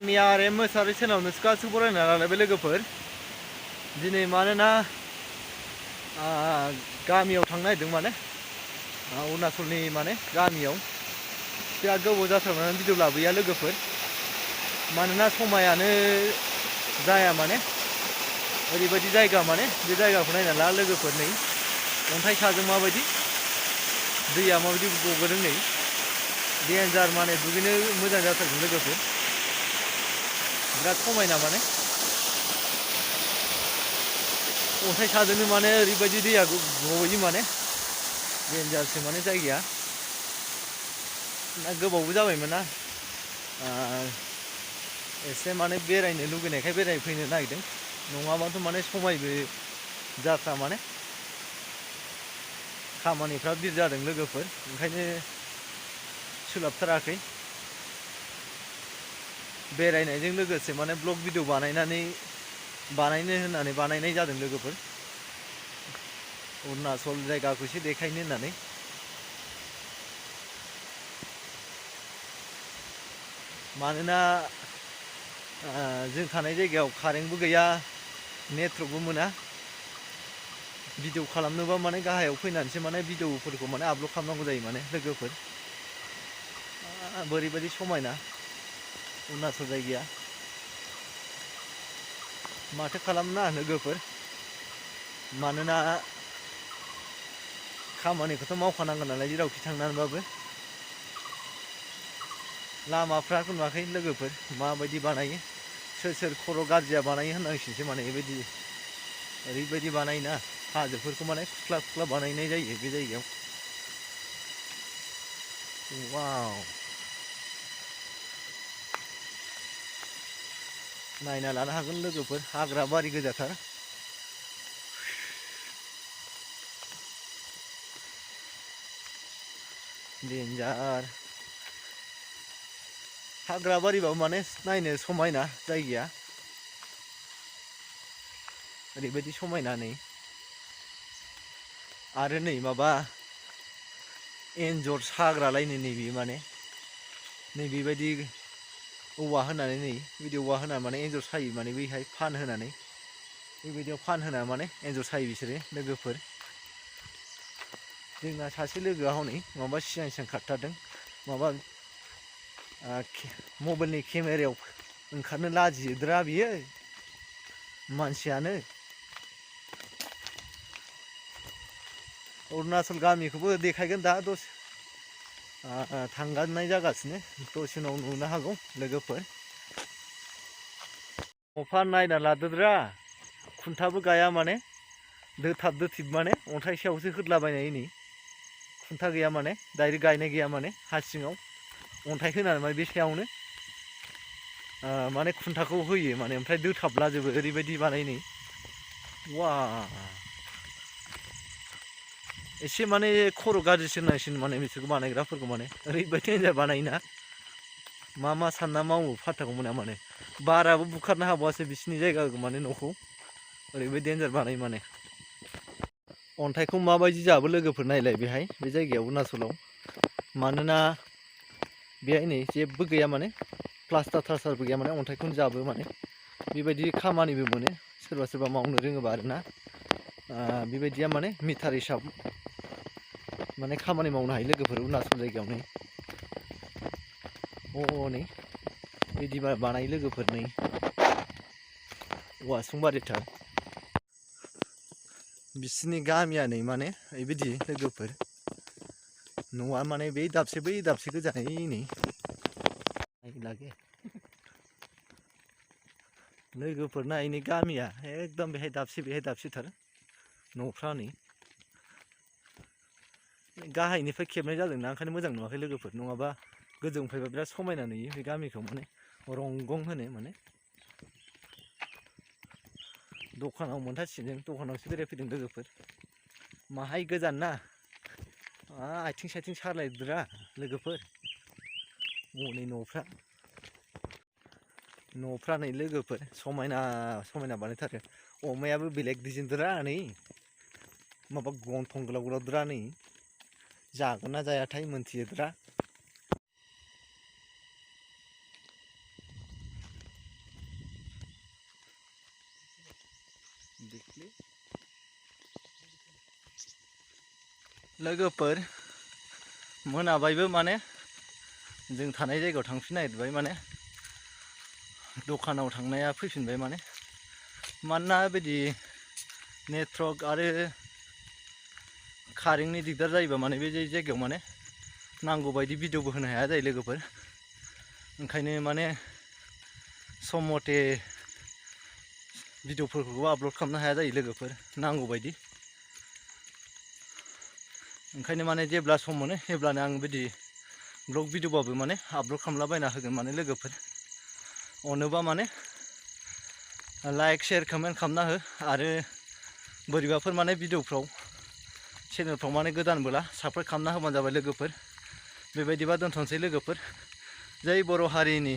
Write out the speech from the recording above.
Niare Mochahary channel nuska suborena लालायबाय लोगोफोर दिनै मानोना गामियाव थांनो नागिरदों माने अरुणाचलनि माने गामियाव बिराद गोबाव जाथारबाय भिडिअ लाबोया लोगोफोर मानोना समायानो जाया माने ओरैबायदि जायगा माने बे जायगाखौ नायना ला लोगोफोर नै अन्थाइ साजों माबायदि दैया माबायदि गबोदों नै डेन्जार माने दुगैनो मोजां जाथारगोन लोगोफोर बिराद समायना माने अन्थाइ साजोंनो माने ओरैबायदि दैया गबोयो माने डेन्जारसो माने जायगाया गोबावबो जाबायमोन ना एसे माने बेरायनो लुगैनायखाय बेरायफैनो नागिरदों नङाबाथ' माने समायबो जाथ्रा माने खामानिफ्रा बिर जादों लोगोफोर ओंखायनो सोलाबथाराखै बेरायनायजों लोगोसे माने ब्लग भिडिअ बानायनो होननानै बानायनाय जादों लोगोफोर अरुणाचल जायगाखौ एसे देखायनो होननानै मानोना जों थानाय जायगायाव कारेन्टबो गैया नेटवर्कबो मोना भिडिअ खालामनोबा माने गाहायाव फैनानैसो माने भिडिअफोरखौ माने आपल'ड खालामनांगौ जायो माने लोगोफोर बोरैबायदि समायना अरुणाचल जायगाया माथो खालामना लोगोफोर मानोना खामानिखौथ' मावखानांगोन नालाय जेरावखि थांनानैबाबो लामाफ्राखौ नुवाखै लोगोफोर माबायदि बानायो सोर खर' गाज्रिया बानायो होननांसिगोनसो माने ओरैबायदि बानायोना हाजोफोरखौ माने खुख्ला बानायनाय जायो बे जायगायाव वाव नायना लानो हागोन लोगोफोर हाग्रा बारि गोजाथार डेन्जार हाग्रा बारिबाबो माने नायनो समायना जायगाया ओरैबायदि समायना नै आरो नै माबा एन्जर साग्रालायनो नैबे माने नैबेबायदि औवा होनानै नै बिदि औवा होनानै माने एन्जर सायो माने बैहाय फान होनानै बेबायदियाव फान होना माने एन्जर सायो बिसोरो लोगोफोर जोंना सासे लोगोआ हनै माबा सिगां खारथारदों माबा मबाइलनि केमेरायाव ओंखारनो लाजियोद्रा बियो मानसियानो अरुणाचल गामिखौबो देखायगोन दा दसे थांगानाय जागासिनो दसे उनाव नुनो हागौ लोगोफोर अफा नायना लादोद्रा खुन्थाबो गाया माने दोथिब माने अन्थाइ सायावसो होदलाबायनाय नै खुन्था गैया माने डाइरेक्ट गायनाय गैया माने हा सिङाव अन्थाइ होनानै माने बे सायावनो माने खुन्थाखौ होयो माने ओमफ्राय दोथाबलाजोबो ओरैबायदि बानायनै वा एसे माने खर' गाज्रिसो होननांसिगोन माने बिसोरखौ बानायग्राफोरखौ माने ओरैबायदि एन्जर बानायोना मा सानना मावो फात्ताखौ मोना माने बाराबो बुखारनो हाबावासो बिसिनि जायगाखौ माने न'खौ ओरैबायदि डेन्जार बानायो माने अन्थाइखौ माबायदि जाबो लोगोफोर नायलाय बेहाय बे जायगायाव अरुणाचलाव मानोना बेहाय नै जेबो गैया माने प्लास्टारबो गैया माने अन्थाइखौनो जाबो माने बेबायदि खामानिबो मोनो सोरबा मावनो रोङोबा आरोना बेबायदिया माने मिटार हिसाब माने खामानि मावनो हायो लोगोफोर अरुणाचल जायगायाव नै नै बिदि बानायो लोगोफोर नै औवासुंबारिथार बिसिनि गामिया नै माने बेबायदि लोगोफोर न'आ माने बै दाबसे गोजानै नै लोगोफोर नायनि गामिया एकदम बेहाय दाबसेथार न'फ्रा नै गाहायनिफ्राय खेबनाय जादोंना ओंखायनो मोजां नुवाखै लोगोफोर नङाबा गोजौनिफ्रायबा बिराद समायना नुयो बे गामिखौ माने रंगं होनो माने दखानाव मोनथारसिगोन दखानावसो बेरायफैदों लोगोफोर माहाय गोजान ना आथिं साथिं सालायदोरा लोगोफोर हनै न'फ्रा नै लोगोफोर समायना बानायथारो अमायाबो बेलेग डिजाइनद्रा नै माबा गन्थं गोलावद्रा नै जागोन ना जायाथाय मोनथियोद्रा लोगोफोर मोनाबायबो माने जों थानाय जायगायाव थांफिन नागिरबाय माने दखानाव थांनाया फैफिनबाय माने मानोना बिदि नेटवर्क आरो कारेन्टनि दिगदार जायोबा माने बे जायगायाव माने नांगौ बायदि भिडिअबो होनो हाया जायो लोगोफोर ओंखायनो माने सम मथे भिडिअफोरखौबो आपल'ड खालामनो हाया जायो लोगोफोर नांगौ बायदि ओंखायनो माने जेब्ला सम मोनो अब्लानो आं बिदि ब्लग भिडिअबाबो माने आपल'ड खालामलाबायना होगोन माने लोगोफोर अनोबा माने लाइक शेयार कमेन्ट खालामना हो आरो बोरैबाफोर माने भिडिअफ्राव चेनेलफ्राव माने गोदानबोला साबस्क्राइब खालामना होबानो जाबाय लोगोफोर बेबायदिबा दोनथ'नोसै लोगोफोर जै बर' हारिनि